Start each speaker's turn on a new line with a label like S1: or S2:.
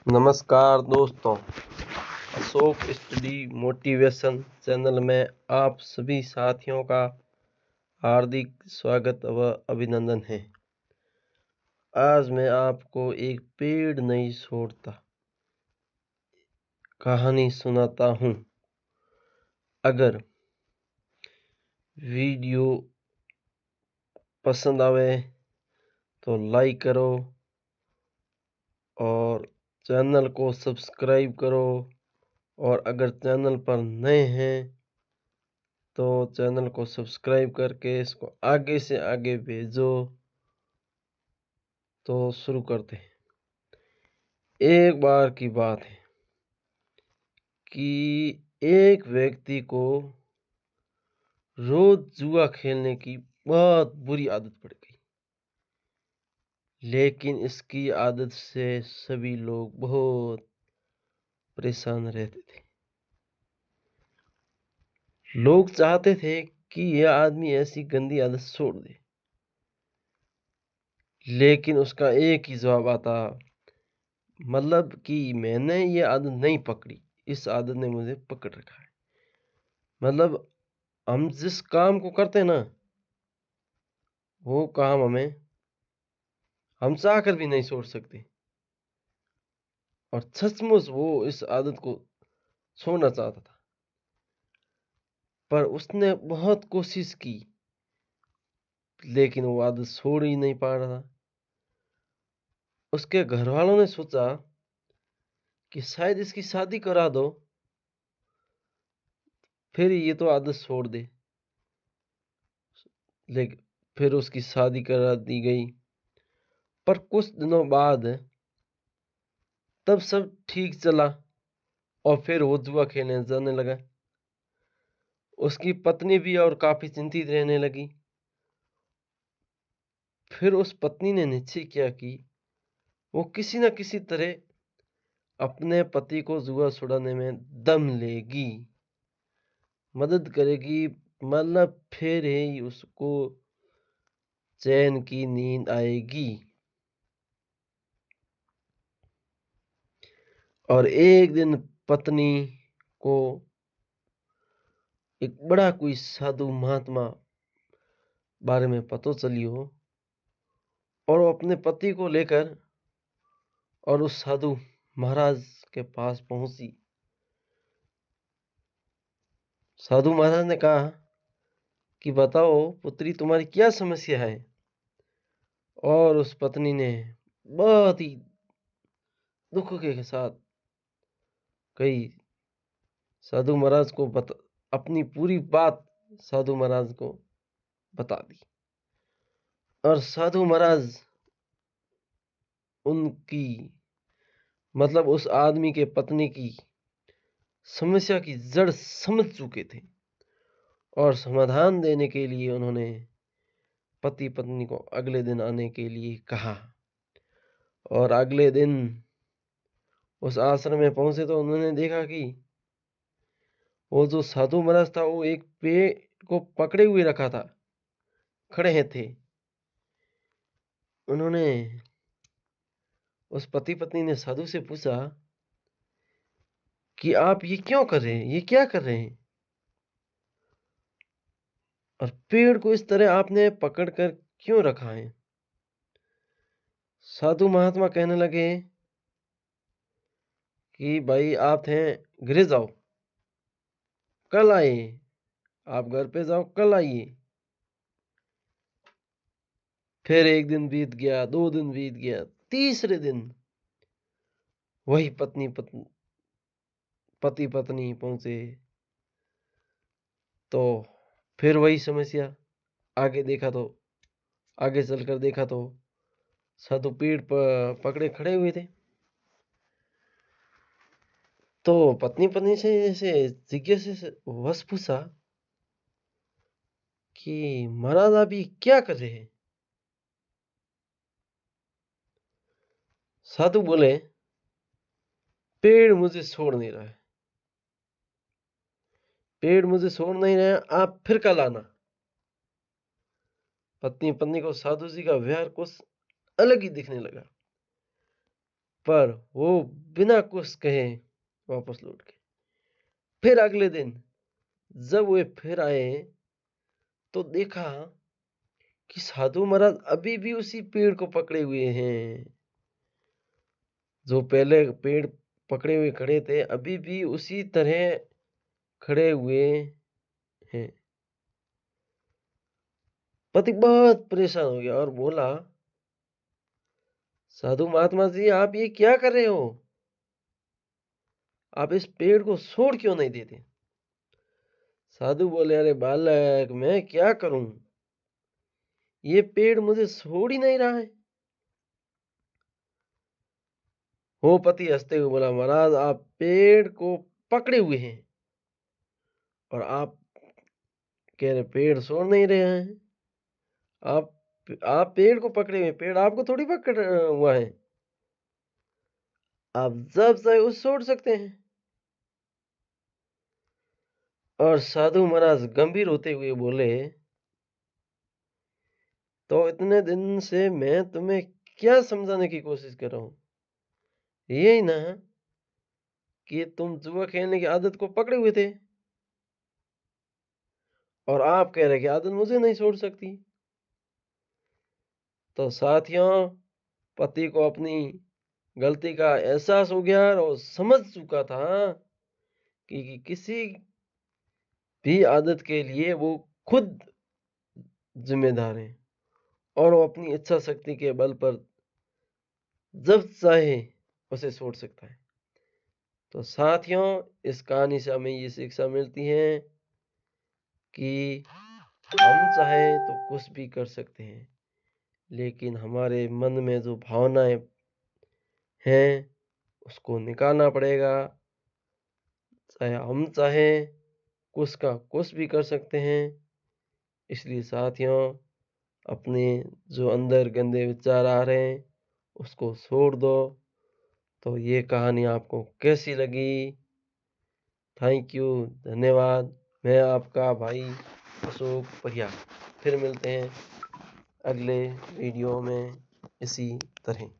S1: नमस्कार दोस्तों, Ashok study motivation channel में आप सभी साथियों का हार्दिक स्वागत व अभिनंदन है। आज मैं आपको एक पेड़ नहीं छोड़ता कहानी सुनाता हूँ। अगर वीडियो पसंद आवे तो लाइक करो और चैनल को सब्सक्राइब करो, और अगर चैनल पर नए हैं तो चैनल को सब्सक्राइब करके इसको आगे से आगे भेजो। तो शुरू करते हैं। एक बार की बात है कि एक व्यक्ति को रोज जुआ खेलने की बहुत बुरी आदत पड़ गई, लेकिन इसकी आदत से सभी लोग बहुत परेशान रहते थे। लोग चाहते थे कि यह आदमी ऐसी गंदी आदत छोड़ दे, लेकिन उसका एक ही जवाब आता, मतलब कि मैंने ये आदत नहीं पकड़ी, इस आदत ने मुझे पकड़ रखा है। मतलब हम जिस काम को करते हैं ना, वो काम हम चाह कर भी नहीं छोड़ सकते। और सचमुच वो इस आदत को छोड़ना चाहता था, पर उसने बहुत कोशिश की, लेकिन वो आदत छोड़ ही नहीं पा रहा था। उसके घर वालों ने सोचा कि शायद इसकी शादी करा दो, फिर ये तो आदत छोड़ दे। लेकिन फिर उसकी शादी करा दी गई, पर कुछ दिनों बाद तब सब ठीक चला और फिर वो जुआ खेलने जाने लगा। उसकी पत्नी भी और काफी चिंतित रहने लगी। फिर उस पत्नी ने निश्चय किया कि वो किसी न किसी तरह अपने पति को जुआ छुड़ाने में दम लेगी, मदद करेगी। मतलब फिर ही उसको चैन की नींद आएगी। और एक दिन पत्नी को एक बड़ा कोई साधु महात्मा बारे में पता चली हो, और वो अपने पति को लेकर और उस साधु महाराज के पास पहुंची। साधु महाराज ने कहा कि बताओ पुत्री, तुम्हारी क्या समस्या है। और उस पत्नी ने बहुत ही दुख के साथ कही, साधु महाराज को अपनी पूरी बात साधु महाराज को बता दी। और साधु महाराज उनकी, मतलब उस आदमी के पत्नी की समस्या की जड़ समझ चुके थे, और समाधान देने के लिए उन्होंने पति पत्नी को अगले दिन आने के लिए कहा। और अगले दिन उस आश्रम में पहुंचे तो उन्होंने देखा कि वो जो साधु महाराज था वो एक पेड़ को पकड़े हुए रखा था, खड़े थे। उन्होंने, उस पति पत्नी ने साधु से पूछा कि आप ये क्यों कर रहे हैं, ये क्या कर रहे हैं, और पेड़ को इस तरह आपने पकड़ कर क्यों रखा है। साधु महात्मा कहने लगे कि भाई आप थे, घर जाओ, कल आए। आप घर पे जाओ, कल आइए। फिर एक दिन बीत गया, 2 दिन बीत गया, तीसरे दिन वही पति पत्नी पहुंचे तो फिर वही समस्या। आगे चलकर देखा तो साधु पेड़ पर पकड़े खड़े हुए थे। तो पत्नी पत्नी से ऐसे जिज्ञासा से वश पूछा कि महाराज आप ये क्या कर रहे हैं। साधु बोले, पेड़ मुझे छोड़ नहीं रहा है, पेड़ मुझे छोड़ नहीं रहा है, आप फिर कल आना। पत्नी पत्नी को साधु जी का व्यवहार कुछ अलग ही दिखने लगा, पर वो बिना कुछ कहे वापस लौट गए। फिर अगले दिन जब वे फिर आए तो देखा कि साधु महाराज अभी भी उसी पेड़ को पकड़े हुए हैं। जो पहले पेड़ पकड़े हुए खड़े थे अभी भी उसी तरह खड़े हुए हैं। पति बहुत परेशान हो गया और बोला, साधु महात्मा जी आप ये क्या कर रहे हो? आप इस पेड़ को छोड़ क्यों नहीं देते? साधु बोले, अरे बालक मैं क्या करूं, ये पेड़ मुझे छोड़ ही नहीं रहा है। वो पति हंसते हुए बोला, महाराज आप पेड़ को पकड़े हुए हैं और आप कह रहे पेड़ छोड़ नहीं रहे हैं। आप पेड़ को पकड़े हुए, पेड़ आपको थोड़ी पकड़ हुआ है। आप जब चाहे उस छोड़ सकते हैं। और साधु महाराज गंभीर होते हुए बोले, तो इतने दिन से मैं तुम्हें क्या समझाने की कोशिश कर रहा हूं, यही ना कि तुम जुआ खेलने की आदत को पकड़े हुए थे और आप कह रहे कि आदत मुझे नहीं छोड़ सकती। तो साथियों, पति को अपनी गलती का एहसास हो गया और समझ चुका था कि किसी भी आदत के लिए वो खुद जिम्मेदार है और वो अपनी इच्छा शक्ति के बल पर जब चाहे उसे छोड़ सकता है। तो साथियों, इस कहानी से हमें ये शिक्षा मिलती है कि हम चाहे तो कुछ भी कर सकते हैं, लेकिन हमारे मन में जो भावनाएं हैं उसको निकालना पड़ेगा। चाहे हम चाहे कुछ का कुछ भी कर सकते हैं। इसलिए साथियों, अपने जो अंदर गंदे विचार आ रहे हैं उसको छोड़ दो। तो ये कहानी आपको कैसी लगी? थैंक यू, धन्यवाद। मैं आपका भाई अशोक परिया। फिर मिलते हैं अगले वीडियो में इसी तरह।